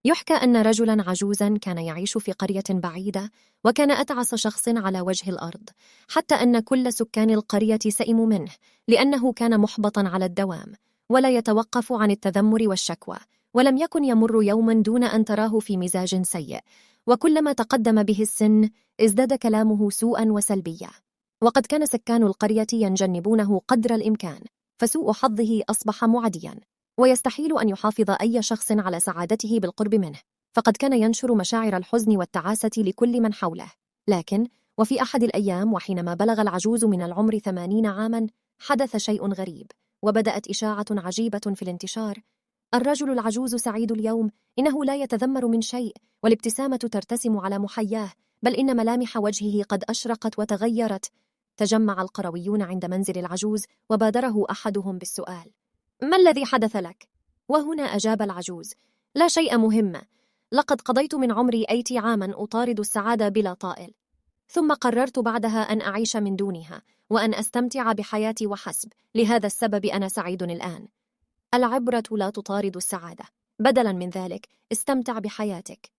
يحكى أن رجلا عجوزا كان يعيش في قرية بعيدة، وكان أتعس شخص على وجه الأرض، حتى أن كل سكان القرية سئموا منه لأنه كان محبطا على الدوام ولا يتوقف عن التذمر والشكوى، ولم يكن يمر يوم دون أن تراه في مزاج سيء، وكلما تقدم به السن ازداد كلامه سوءا وسلبية. وقد كان سكان القرية ينجنبونه قدر الإمكان، فسوء حظه أصبح معديا، ويستحيل أن يحافظ أي شخص على سعادته بالقرب منه، فقد كان ينشر مشاعر الحزن والتعاسة لكل من حوله. لكن وفي أحد الأيام، وحينما بلغ العجوز من العمر 80 عاما، حدث شيء غريب، وبدأت إشاعة عجيبة في الانتشار. الرجل العجوز سعيد اليوم، إنه لا يتذمر من شيء، والابتسامة ترتسم على محياه، بل إن ملامح وجهه قد أشرقت وتغيرت. تجمع القرويون عند منزل العجوز، وبادره أحدهم بالسؤال: ما الذي حدث لك؟ وهنا أجاب العجوز: لا شيء مهم، لقد قضيت من عمري 80 عاما أطارد السعادة بلا طائل، ثم قررت بعدها أن أعيش من دونها وأن أستمتع بحياتي وحسب، لهذا السبب أنا سعيد الآن. العبرة لا تطارد السعادة، بدلا من ذلك استمتع بحياتك.